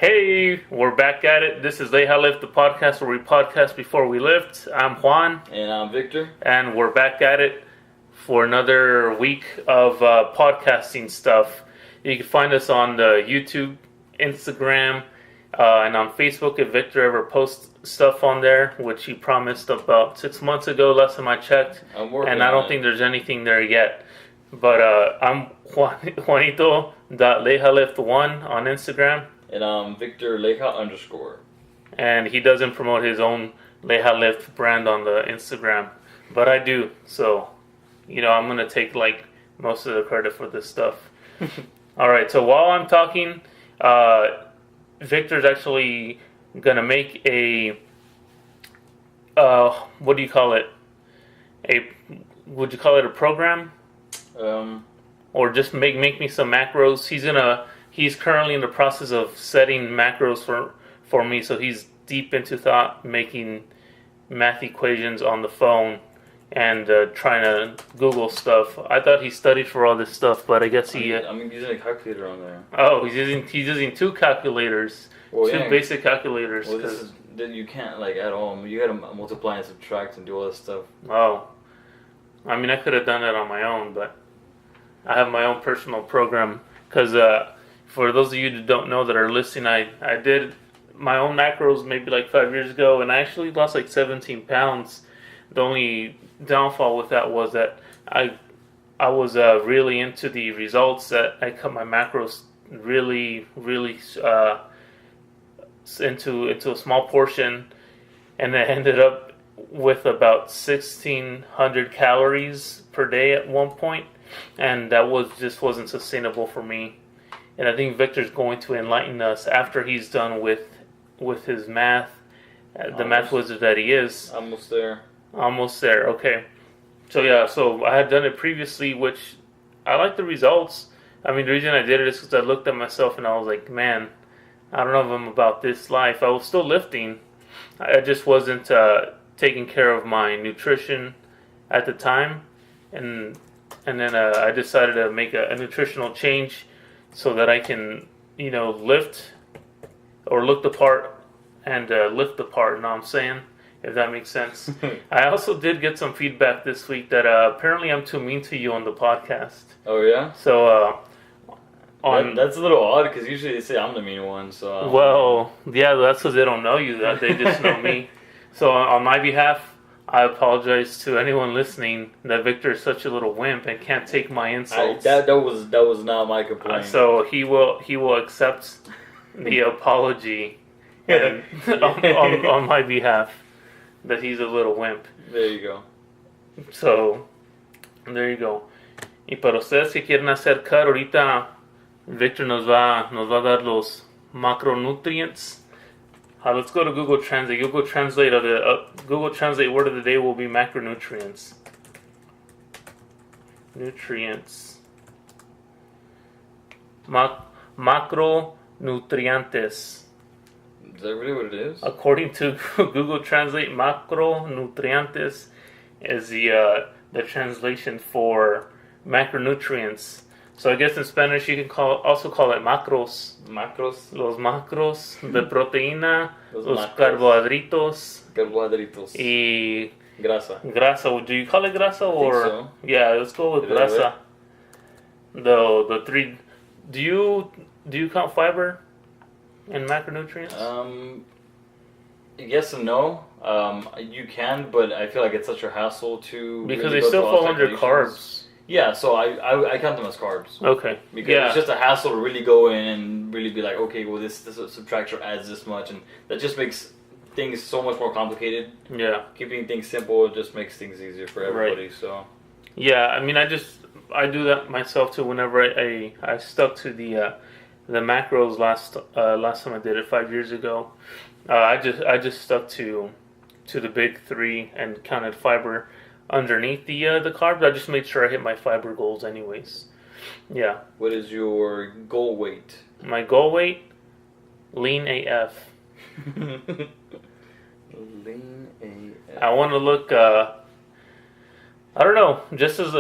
Hey, we're back at it. This is LeijaLift, the podcast where we podcast before we lift. I'm Juan. And I'm Victor. And we're back at it for another week of podcasting stuff. You can find us on the YouTube, Instagram, and on Facebook if Victor ever posts stuff on there, which he promised about 6 months ago, last time I checked. And I don't think there's anything there yet. But I'm Juanito.LeijaLift1 on Instagram. And I'm Victor Leija_. And he doesn't promote his own LeijaLift brand on the Instagram. But I do. So, I'm going to take most of the credit for this stuff. All right. So while I'm talking, Victor's actually going to make a, what do you call it? Would you call it a program? Or just make me some macros. He's currently in the process of setting macros for me, so he's deep into thought, making math equations on the phone and trying to Google stuff. I thought he studied for all this stuff, but I guess he. I'm using a calculator on there. Oh, he's using two calculators, two basic calculators. Well, then you can't at all. You got to multiply and subtract and do all this stuff. Oh, I mean, I could have done that on my own, but I have my own personal program because. For those of you that don't know that are listening, I did my own macros maybe 5 years ago, and I actually lost 17 pounds. The only downfall with that was that I was really into the results, that I cut my macros really into a small portion, and I ended up with about 1,600 calories per day at one point, and that wasn't sustainable for me. And I think Victor's going to enlighten us after he's done with his math, the math wizard that he is. Almost there. Almost there, okay. So I had done it previously, which I like the results. I mean, the reason I did it is because I looked at myself and I was like, man, I don't know if I'm about this life. I was still lifting. I just wasn't taking care of my nutrition at the time. And then I decided to make a nutritional change so that I can, lift or look the part and lift the part, you know what I'm saying? If that makes sense. I also did get some feedback this week that apparently I'm too mean to you on the podcast. Oh, yeah? So, that's a little odd because usually they say I'm the mean one, so... Well, yeah, that's because they don't know you, that they just know me. So on my behalf, I apologize to anyone listening that Victor is such a little wimp and can't take my insults. That was not my complaint. So he will accept the apology and on my behalf that he's a little wimp. There you go. So there you go. Y para ustedes que quieren hacer cut, ahorita Victor nos va a dar los macronutrients. Let's go to Google Translate. Google Translate word of the day will be macronutrients. Nutrients. Macronutrientes. Is that really what it is? According to Google Translate, macronutrientes is the translation for macronutrients. So I guess in Spanish you can also call it macros. Macros. Los macros de proteína, los macros. Carbohidratos. Y grasa. Grasa. Do you call it grasa or? I think so. Yeah, let's go with grasa. The three. Do you count fiber in macronutrients? Yes and no. You can, but I feel like it's such a hassle to because they still fall under carbs. Yeah, so I count them as carbs. Okay. Because it's just a hassle to really go in and really be like, okay, well this subtracts or adds this much, and that just makes things so much more complicated. Yeah. Keeping things simple just makes things easier for everybody. Right. So. Yeah, I mean, I do that myself too. Whenever I stuck to the macros last time I did it 5 years ago, I just stuck to the big three and counted fiber underneath the carbs. I just made sure I hit my fiber goals anyways. Yeah. What is your goal weight? My goal weight? Lean AF. Lean AF. I want to look, I don't know, just as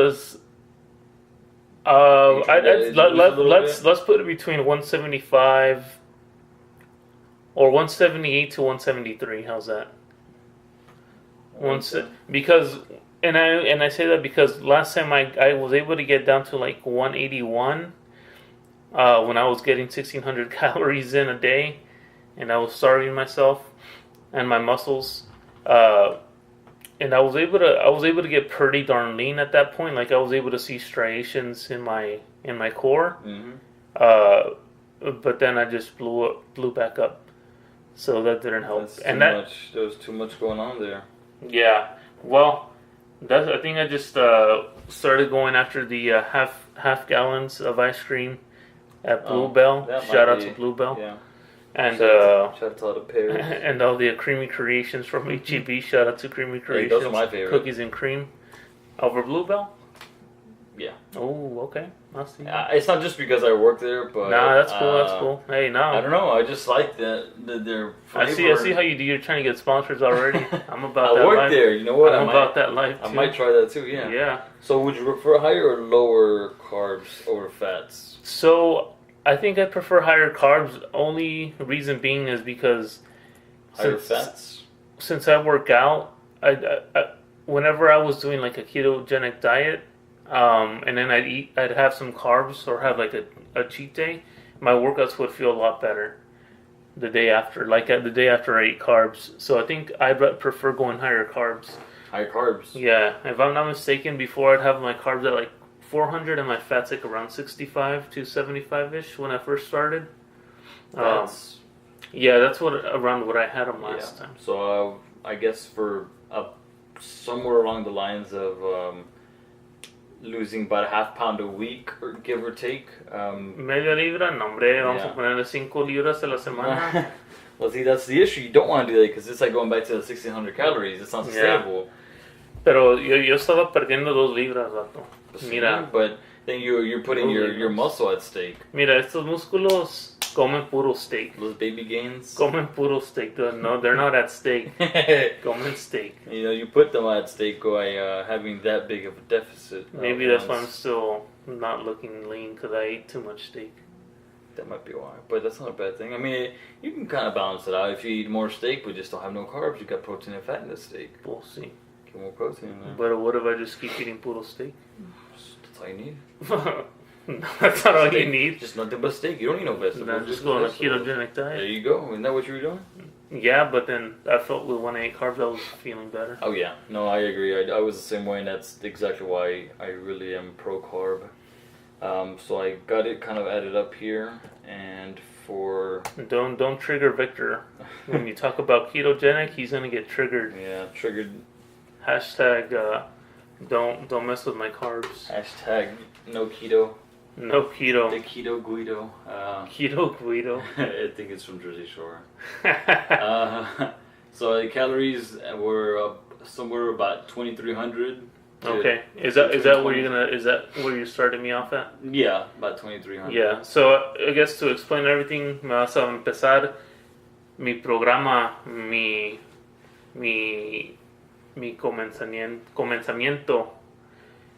let's put it between 175 or 178 to 173. How's that? Okay. Because and I say that because last time I was able to get down to like 181 when I was getting 1600 calories in a day, and I was starving myself and my muscles. And I was able to get pretty darn lean at that point. Like I was able to see striations in my core. Mm-hmm. But then I just blew back up. So that didn't help. That's too And much. There was too much going on there. yeah, well, I think I just started going after the half gallons of ice cream at Bluebell. Shout out to Bluebell. Yeah. And shout out to all the pears. and all the creamy creations from HEB. Shout out to Creamy Creations. Those are my favorite. Cookies and cream over Bluebell. Yeah. Oh, okay. I'll see. It's not just because I work there, but Nah, that's cool. That's cool. Hey, no. I don't know. I just like their flavor. I see how you do. You're trying to get sponsors already. I'm about that I work life. there. You know what? I'm about that life too. I might try that too. Yeah. Yeah. So would you prefer higher or lower carbs over fats? So I think I prefer higher carbs. Only reason being is because Higher fats. Since I work out, I whenever I was doing like a ketogenic diet, and then I'd have some carbs or have like a cheat day, my workouts would feel a lot better the day after, like the day after I ate carbs. So I think I prefer going higher carbs. Higher carbs. Yeah, if I'm not mistaken, before I'd have my carbs at like 400 and my fats like around 65 to 75-ish when I first started. Yeah, that's around what I had them last time. So I guess for somewhere along the lines of losing about a half pound a week, or give or take. Media libra, no hombre, vamos a ponerle 5 libras a la semana. Well, see, that's the issue. You don't want to do that because it's like going back to the 1600 calories. It's not sustainable. Pero yo estaba perdiendo 2 libras, vato. Mira. But then you're putting your muscle at stake. Mira, estos músculos comen puro steak. Those baby gains. Comen puro steak. No, they're not at stake. Comen steak. You know, you put them at stake by having that big of a deficit. Maybe that's why I'm still not looking lean, because I ate too much steak. That might be why, but that's not a bad thing. I mean, you can kind of balance it out. If you eat more steak but just don't have no carbs, you got protein and fat in the steak. We'll see. Get more protein in there. But what if I just keep eating puro steak? That's all you need. No, that's not all you need. Just nothing but steak. You don't need no vegetables. Then just go on a ketogenic diet. There you go. Isn't that what you were doing? Yeah, but then I felt when I ate carbs, I was feeling better. Oh yeah, no, I agree. I was the same way, and that's exactly why I really am pro carb. So I got it kind of added up here, and for don't trigger Victor when you talk about ketogenic. He's gonna get triggered. Yeah, triggered. Hashtag don't mess with my carbs. Hashtag no keto. No keto. The keto Guido. Keto Guido. I think it's from Jersey Shore. So the calories were somewhere about 2,300. Okay, is that where you're starting me off at? Yeah, about 2,300. Yeah, so I guess to explain everything, me vas a empezar mi programa, mi comenzamiento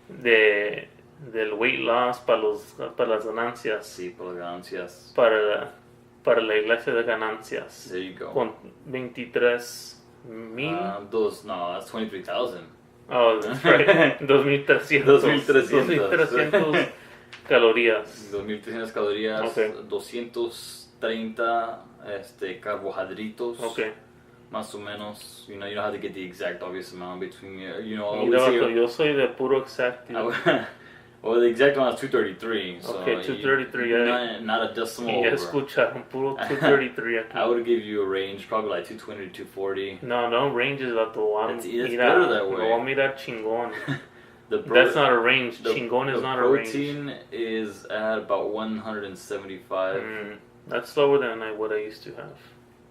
del weight loss para las ganancias. Sí, para las ganancias. Para la iglesia de ganancias. There you go. Con 23,000. No, that's 23,000. Oh, that's right. 2,300. 2,300 calorías. 2,300 calorías. Okay. 230 carbohidratos. Okay. Más o menos. You know, you don't have to get the exact obvious amount between you know. Yo soy de puro exacto. Well, the exact amount is 233. So okay, 233. Not a decimal Ya over. escucharon, puro 233 aquí. I would give you a range, probably like 220 to 240. No ranges, vato. It's better that way. No, mira chingón. That's not a range. Chingón is not a range. The protein is at about 175. That's lower than what I used to have.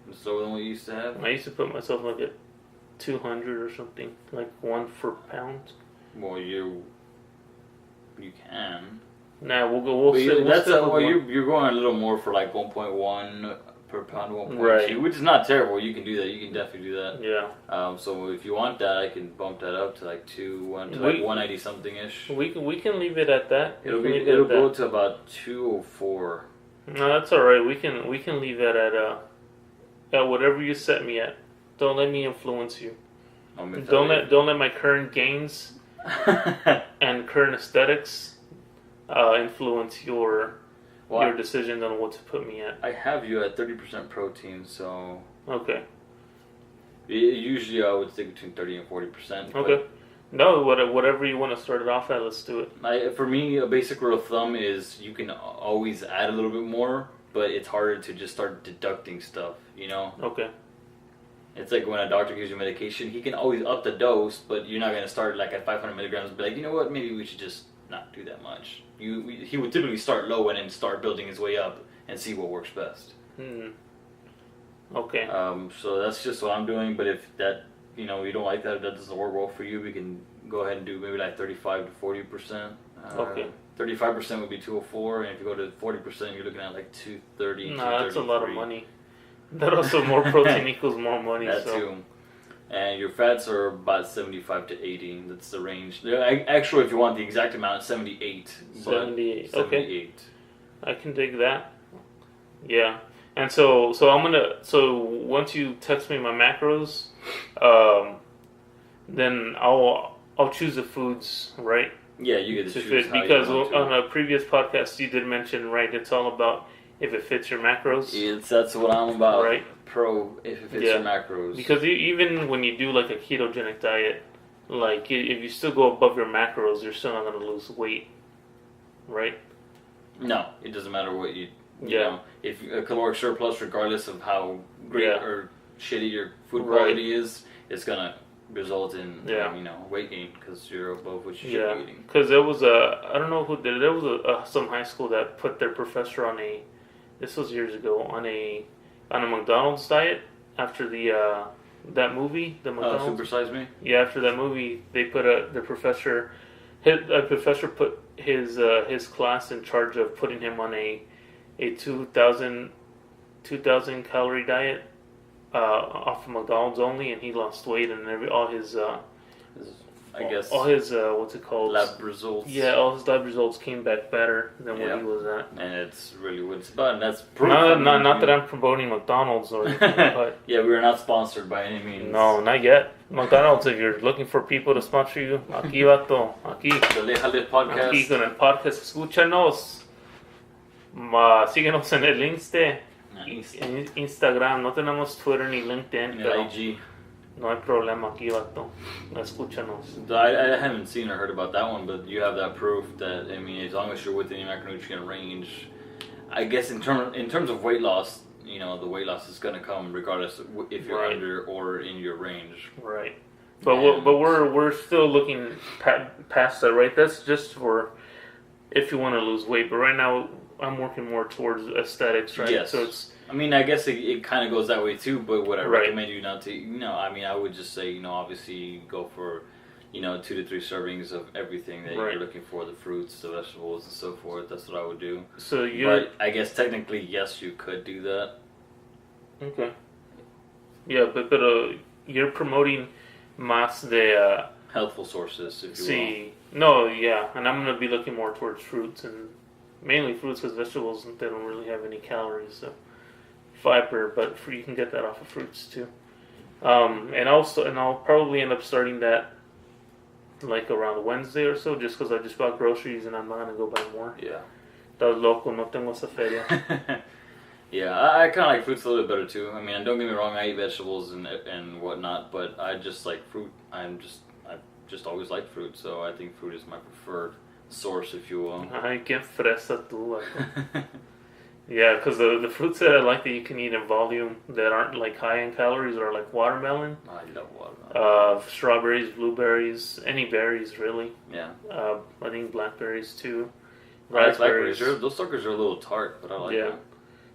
It's lower than what you used to have? I used to put myself like at 200 or something, like 1 per pound. Well, you can. Nah, we'll you're going a little more for like 1.1 per pound, 1.2, right. Which is not terrible. You can do that. You can definitely do that. Yeah. So if you want that, I can bump that up to like 190 something ish. We can leave it at that. It'll go to about 204. No, that's all right. We can leave that at at whatever you set me at. Don't let me influence you. Don't Don't let my current gains and current aesthetics influence your decision on what to put me at. I have you at 30% protein, so Okay. Usually I would stick between 30 and 40%. Okay. No, whatever you want to start it off at, let's do it. For me, a basic rule of thumb is you can always add a little bit more, but it's harder to just start deducting stuff, you know? Okay. It's like when a doctor gives you medication, he can always up the dose, but you're not going to start like at 500 milligrams and be like, you know what, maybe we should just not do that much. He would typically start low and then start building his way up and see what works best. Okay. So that's just what I'm doing, but if that, you don't like that, if that doesn't work well for you, we can go ahead and do maybe like 35 to 40%. Okay. 35% would be 204, and if you go to 40%, you're looking at like 230. No, that's a lot of money. That also more protein equals more money. That too. And your fats are about 75 to 80. That's the range. Actually, if you want the exact amount, 78. 78. 78. Okay. I can dig that. Yeah. And so I'm gonna. So once you text me my macros, then I'll choose the foods, right? Yeah, you get to choose fit, because on a previous podcast you did mention, right? It's all about if it fits your macros. That's what I'm about. Right. If it fits your macros. Because even when you do like a ketogenic diet, like if you still go above your macros, you're still not gonna lose weight, right? No, it doesn't matter what you know. If a caloric surplus, regardless of how great or shitty your food quality is, it's gonna result in weight gain because you're above what you should be eating. Because there was I don't know who did it. There was some high school that put their professor on this was years ago, on a McDonald's diet after that movie, the McDonald's. Super Size Me. Yeah, after that movie, they put the professor. A professor put his class in charge of putting him on a 2,000 calorie diet off of McDonald's only, and he lost weight, and all his what's it called, lab results. Yeah, all his lab results came back better than what he was at. And it's really what it's about. And that's proof. Not that I'm promoting McDonald's or anything, but yeah, we are not sponsored by any means. No, not yet. McDonald's, if you're looking for people to sponsor you, aquí vato, aquí. The LeijaLift podcast. Aquí con el podcast, escúchanos. Síguenos en el Instagram. No tenemos Twitter ni LinkedIn. Pero IG. No hay problema, aquí vato. Escúchanos. I haven't seen or heard about that one, but you have that proof that, I mean, as long as you're within your macronutrient range, I guess in terms of weight loss, the weight loss is going to come regardless of if you're under or in your range. Right. But we're still looking past that, right? That's just for if you want to lose weight. But right now, I'm working more towards aesthetics, right? Yes. So it's. I mean, I guess it kind of goes that way too. But what I recommend you not to, I mean, I would just say, obviously go for, 2 to 3 servings of everything that you're looking for, the fruits, the vegetables, and so forth. That's what I would do. So But I guess technically, yes, you could do that. Okay. Yeah, but you're promoting más de healthful sources, if you will. No, yeah, and I'm gonna be looking more towards fruits, and mainly fruits because vegetables, they don't really have any calories, so fiber, but you can get that off of fruits too. And I'll probably end up starting that like around Wednesday or so, just because I just bought groceries and I'm not gonna go buy more. Yeah. Estás loco, no tengo esa feria. Yeah, I kind of like fruits a little bit better too. I mean, don't get me wrong, I eat vegetables and whatnot, but I just like fruit. I've just always liked fruit, so I think fruit is my preferred source, if you will. Ay, qué fresa tú, Yeah, because the fruits that I like that you can eat in volume that aren't like high in calories are like watermelon. I love watermelon. Strawberries, blueberries, any berries really. Yeah. I think blackberries too. Raspberries. Those suckers are a little tart, but I like them.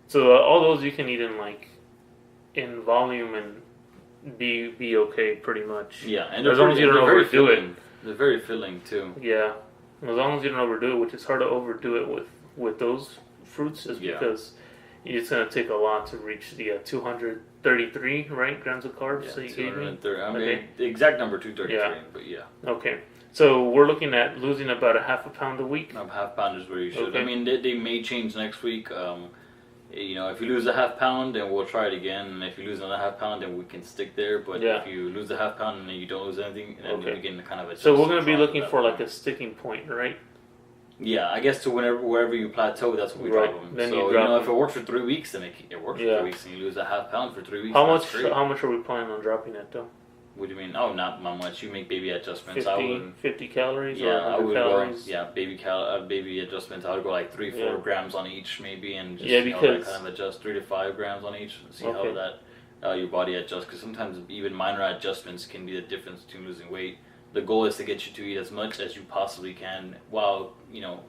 So all those you can eat in volume and be okay pretty much. Yeah, and as long as you don't overdo it. They're very filling too. Yeah, as long as you don't overdo it, which is hard to overdo it with those fruits, is because it's going to take a lot to reach the 233 grams of carbs. Yeah, so you gave me. I mean, the exact number 233, but yeah. Okay. So we're looking at losing about a half a pound a week. Half pound is where you should. Okay. I mean, they may change next week. You know, if you lose a half pound, then we'll try it again. And if you lose another half pound, then we can stick there. But if you lose a half pound and then you don't lose anything, then you begin to kind of adjust. So we're going to be looking for like a sticking point, right? Yeah, I guess to wherever you plateau, that's when we drop them. Then so, you drop if it works for 3 weeks, then it works for 3 weeks, and you lose a half pound for 3 weeks. How much are we planning on dropping it, though? What do you mean? Oh, not much. You make baby adjustments. 50 calories or 100 I would calories? Baby adjustments. I would go like 3-4 grams on each maybe, and just because kind of adjust 3 to 5 grams on each. See how that your body adjusts. Because sometimes even minor adjustments can be the difference between losing weight. The goal is to get you to eat as much as you possibly can while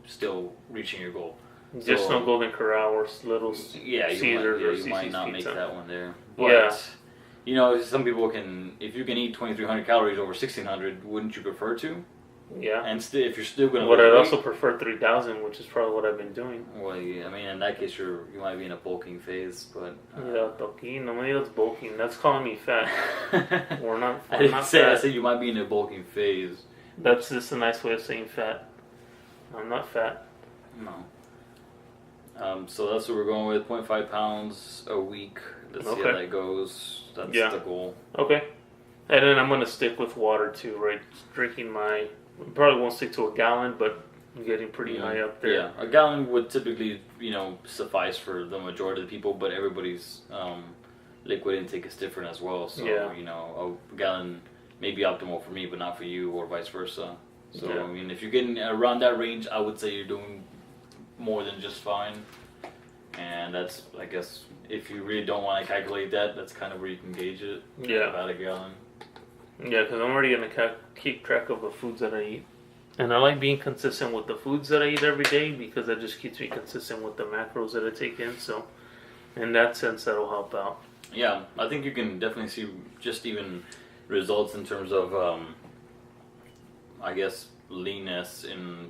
still reaching your goal. Just no Golden Corral or Little Caesars you might not pizza. Make that one there. But, some people can, if you can eat 2,300 calories over 1,600, wouldn't you prefer to? Yeah. And if you're still going to... But I'd also prefer 3,000, which is probably what I've been doing. Well, yeah, I mean, in that case, you might be in a bulking phase, but... bulking. Nobody that's bulking. That's calling me fat. We're not I didn't say fat. I said you might be in a bulking phase. That's just a nice way of saying fat. I'm not fat. No. So that's what we're going with, 0.5 pounds a week. Let's see how that goes. That's the goal. Okay. And then I'm going to stick with water too, right? Probably won't stick to a gallon, but I'm getting pretty high up there. Yeah, a gallon would typically, suffice for the majority of the people, but everybody's liquid intake is different as well. So, a gallon may be optimal for me, but not for you, or vice versa. So, I mean, if you're getting around that range, I would say you're doing more than just fine. And that's, I guess, if you really don't want to calculate that, that's kind of where you can gauge it. Yeah. About a gallon. Yeah, because I'm already going to keep track of the foods that I eat. And I like being consistent with the foods that I eat every day because that just keeps me consistent with the macros that I take in. So, in that sense, that'll help out. Yeah, I think you can definitely see just even results in terms of, I guess, leanness in,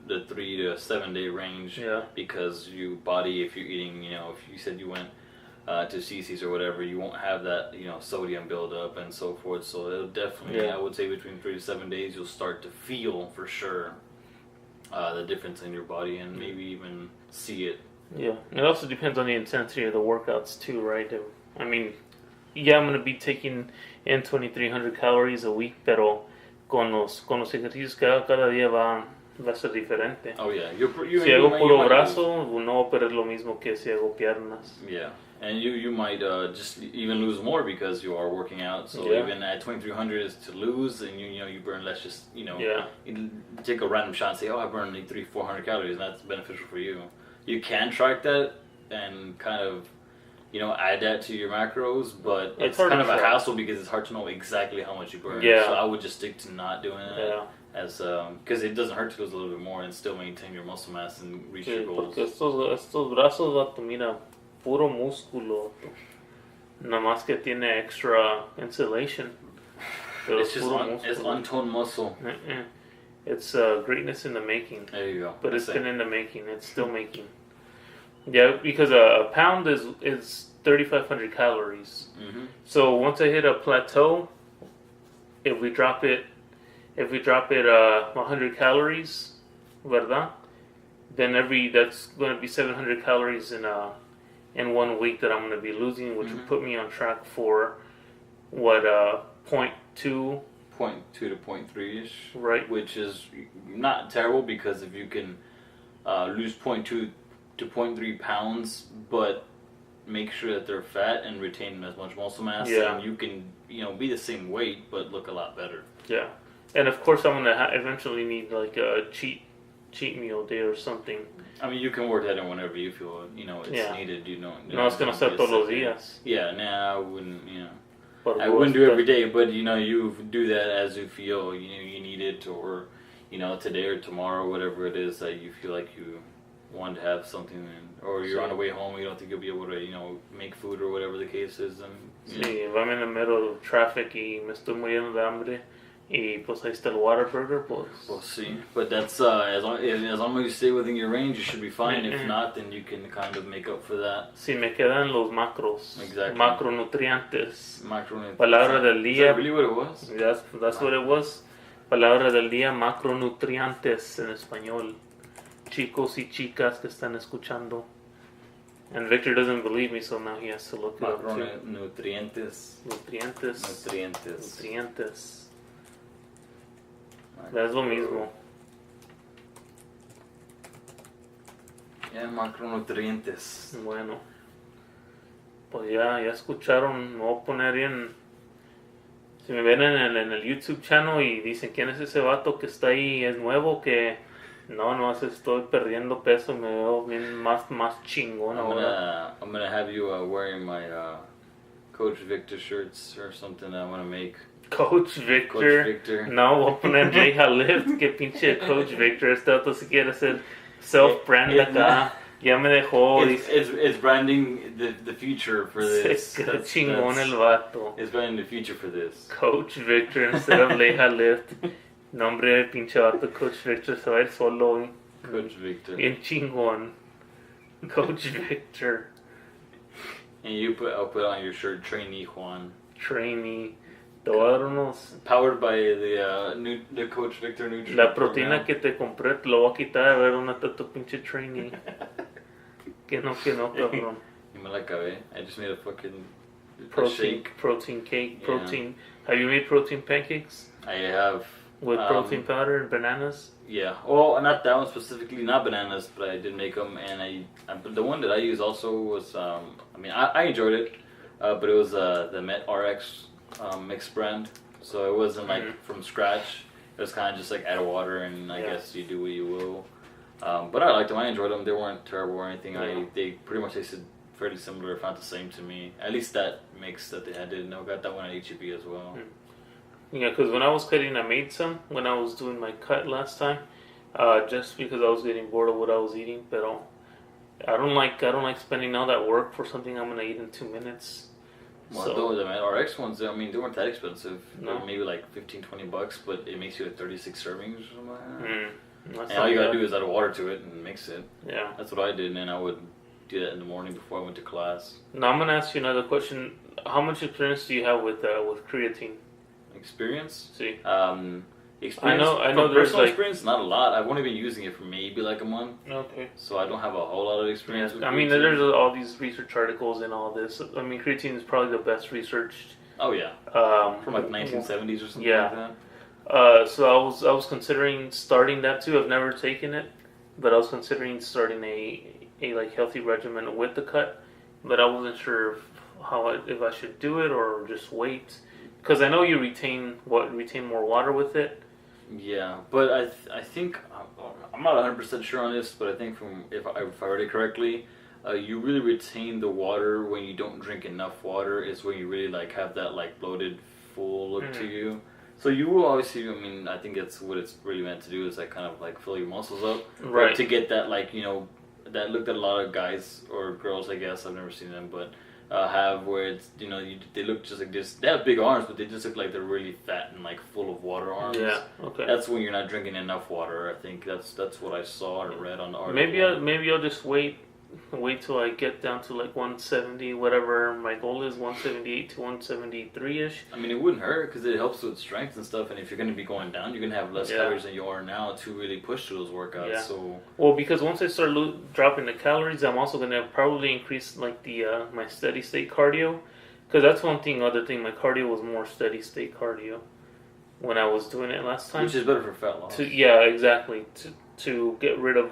the 3 to 7 day range. Yeah. Because your body, if you're eating, if you said you went to CC's or whatever, you won't have that, sodium buildup and so forth. So it'll definitely, I would say between 3 to 7 days, you'll start to feel for sure the difference in your body and maybe even see it. Yeah. It also depends on the intensity of the workouts too, right? I mean, I'm going to be taking in 2,300 calories a week, pero con los ejercicios que hago cada día va a ser diferente. Oh, yeah. Si hago puro brazo, no va a perder lo mismo que si hago piernas. Yeah. And you might just even lose more because you are working out. So even at 2,300 is to lose, and you burn less. Just you take a random shot and say, I burned 300-400 calories, and that's beneficial for you. You can track that and kind of add that to your macros, but it's kind of a hassle because it's hard to know exactly how much you burn. Yeah. So I would just stick to not doing that. Yeah. As because it doesn't hurt to lose a little bit more and still maintain your muscle mass and reach your goals. Porque estos brazos, vato, mira, puro músculo. Nada más que tiene extra insulation. Pero it's just it's untoned muscle. It's greatness in the making. There you go. But it's been in the making. It's still making. Yeah, because a pound is 3,500 calories. Mm-hmm. So once I hit a plateau, if we drop it 100 calories, ¿verdad? Then that's going to be 700 calories in 1 week that I'm going to be losing, which would put me on track for what 0.2 to 0.3ish, right? Which is not terrible because if you can lose 0.2 to 0.3 pounds, but make sure that they're fat and retain as much muscle mass, and you can be the same weight but look a lot better. Yeah. And of course, I'm gonna eventually need like a cheat meal day or something. I mean, you can work that in whenever you feel it's needed. No, it's gonna ser todos los días. Yeah, I wouldn't. I wouldn't do it every day, but you do that as you feel you need it, or today or tomorrow, whatever it is that you feel like you want to have something, or you're on the way home, you don't think you'll be able to make food or whatever the case is. And if I'm in the middle of traffic y me estoy muriendo de hambre. Y pues ahí está el Whataburger, pues. We'll see. But that's as long as you stay within your range, you should be fine. Mm-hmm. If not, then you can kind of make up for that. Si me quedan los macros. Exactly. Macronutrientes. Palabra del día. Is that really what it was? That's what it was. Palabra del día, macronutrientes en español. Chicos y chicas que están escuchando. And Victor doesn't believe me, so now he has to look it up too. Macronutrientes. Nutrientes. Es lo mismo. Yeah, macronutrientes. Bueno. Pues ya escucharon. Me voy a poner bien. Si me ven en el YouTube channel y dicen quién es ese vato que está ahí, es nuevo, que no estoy perdiendo peso, me veo bien más chingón ahora. I'm gonna have you wearing my Coach Victor shirts or something I want to make. Coach Victor. No, voy a poner LeijaLift, que pinche Coach Victor. Este vato si quiere hacer self-brand acá. Ya me dejó. It's branding the future for this. Qué chingón el vato. It's branding the future for this. Coach Victor instead of LeijaLift. Nombre del pinche vato, Coach Victor se va a ir solo. Coach Victor. Bien chingón. Coach Victor. And I'll put on your shirt, Trainee Juan. Trainee. Te voy a dar unos. Powered by the Coach Victor Nutrition. La proteína que te compré te lo voy a quitar a ver dónde está tu pinche trainee. que no, cabrón. Y me la acabé. I just made a fucking protein cake. Yeah. Protein. Have you made protein pancakes? I have. With protein powder and bananas? Yeah. Well, not that one specifically, not bananas, but I did make them. And the one that I used also was, I enjoyed it, but it was the Met RX mixed brand. So it wasn't like from scratch. It was kind of just like add water and I guess you do what you will. But I liked them. I enjoyed them. They weren't terrible or anything. They pretty much tasted fairly similar, if not the same to me. At least that mix that they had did. I got that one at HEB as well. Yeah, because when I was cutting, I made some when I was doing my cut last time, just because I was getting bored of what I was eating. But I don't like spending all that work for something I'm gonna eat in 2 minutes. Well, the RX ones, they weren't that expensive. No. Maybe like $15-20, but it makes you like 36 servings or something like that. And That's all you gotta do is add water to it and mix it. Yeah. That's what I did, and then I would do that in the morning before I went to class. Now I'm gonna ask you another question. How much experience do you have with creatine? Experience? See. Experience. I know. From personal experience, not a lot. I've only been using it for maybe like a month. Okay. So I don't have a whole lot of experience. Yeah. With I mean, creatine. there's all these research articles and all this. I mean, creatine is probably the best researched. Oh yeah. From like 1970s or something like that. So I was considering starting that too. I've never taken it, but I was considering starting a like healthy regimen with the cut, but I wasn't sure if I should do it or just wait. Because I know you retain more water with it. Yeah, but I think I'm not 100% sure on this, but I think if I read it correctly, you really retain the water when you don't drink enough water. Is when you really like have that like bloated, full look to you. So you will obviously. I mean, I think it's what it's really meant to do is like kind of like fill your muscles up, right? To get that like that look that a lot of guys or girls, I guess I've never seen them, but. Have where it's they look just like this. They have big arms, but they just look like they're really fat and like full of water arms. Yeah, okay. That's when you're not drinking enough water. I think that's what I saw or read on the article. Maybe I'll just wait till I get down to like 170, whatever my goal is, 178 to 173-ish. I mean, it wouldn't hurt because it helps with strength and stuff. And if you're going to be going down, you're going to have less calories than you are now to really push through those workouts. Yeah. So well, because once I start dropping the calories, I'm also going to probably increase like the my steady state cardio. Because that's other thing, my cardio was more steady state cardio when I was doing it last time. Which is better for fat loss. Yeah, exactly. To get rid of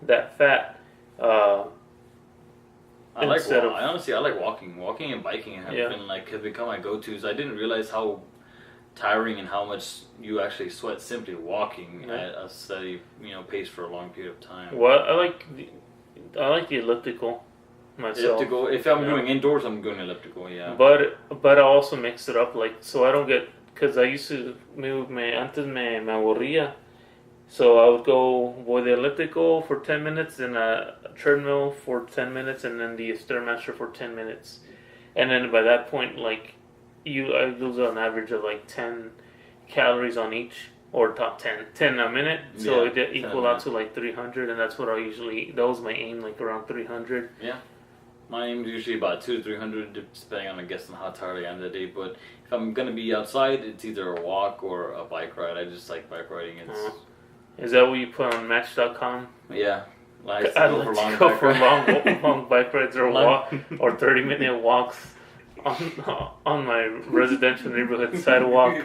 that fat. I like walking. Walking and biking have become my go-tos. I didn't realize how tiring and how much you actually sweat simply walking at a steady, pace for a long period of time. Well, I like the elliptical myself. Elliptical. If I'm doing indoors, I'm going elliptical. Yeah. But I also mix it up so I don't get, because I used to antes me aburría. So I would go with the elliptical for 10 minutes, then a treadmill for 10 minutes, and then the Stairmaster for 10 minutes. And then by that point, I lose an average of like 10 calories on each, or top 10 a minute. So it equal out to like 300, and that's what that was my aim, like around 300. Yeah. My aim is usually about 200 to 300, depending on, I guess, on how tired I am that day. But if I'm going to be outside, it's either a walk or a bike ride. I just like bike riding. Is that what you put on Match.com? Yeah. I I'd go like for to long go bike for rides. long bike rides or or 30-minute walks on my residential neighborhood sidewalk.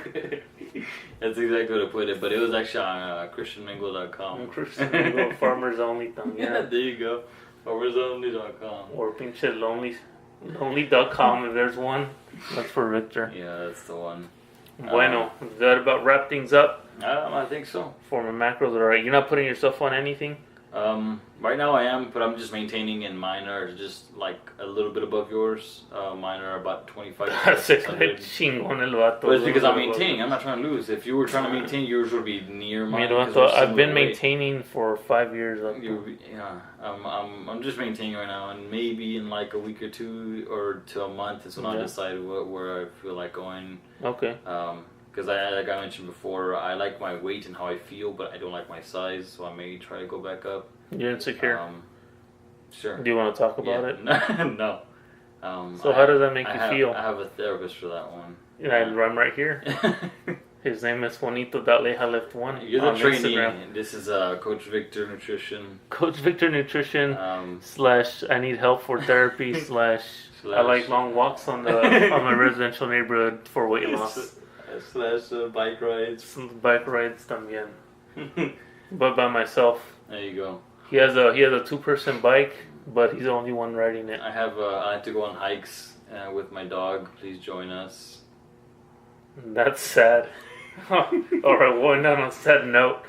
That's exactly what I put it, but it was actually on ChristianMingle.com. Christian Mingle, farmers only thing, Yeah, there you go. FarmersOnly.com. Or pinche lonely.com if there's one. That's for Victor. Yeah, that's the one. Bueno, does that about wrap things up? I think so. For my macros, alright. You're not putting yourself on anything? Right now I am, but I'm just maintaining, and mine are just like a little bit above yours. Mine are about 25 Se to cae 600. chingón el vato. But it's because I'm maintaining. I'm not trying to lose. If you were trying to maintain, yours would be near mine. Mira, 'cause we're vato, I've been similar weight. maintaining for 5 years. Yeah, I'm just maintaining right now, and maybe in like a week or two or to a month is when I'll decide where I feel like going. Okay. Because like I mentioned before, I like my weight and how I feel, but I don't like my size, so I may try to go back up. You're insecure? Sure. Do you want to talk about it? No. So how does that make you feel? I have a therapist for that one. Yeah, I'm right here. His name is Juanito.LeijaLift1 You're the on trainee. Instagram. This is Coach Victor Nutrition. Coach Victor Nutrition / I need help for therapy / I like long walks on my residential neighborhood for weight loss. / bike rides. Bike rides también. But by myself. There you go. He has a 2-person bike, but he's the only one riding it. I like to go on hikes with my dog. Please join us. That's sad. Alright, well, not on a sad note.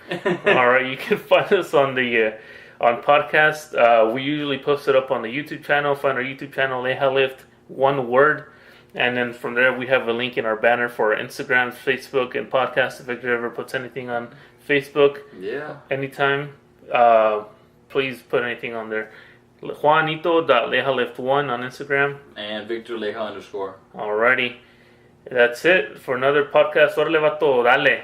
Alright, you can find us on the on podcast. We usually post it up on the YouTube channel. Find our YouTube channel, LeijaLift, one word. And then from there, we have a link in our banner for Instagram, Facebook, and podcast. If Victor ever puts anything on Facebook, anytime, please put anything on there. Juanito.LeijaLift1 on Instagram. And Victor Leija _. Alrighty. That's it for another podcast. Orale, vato, dale.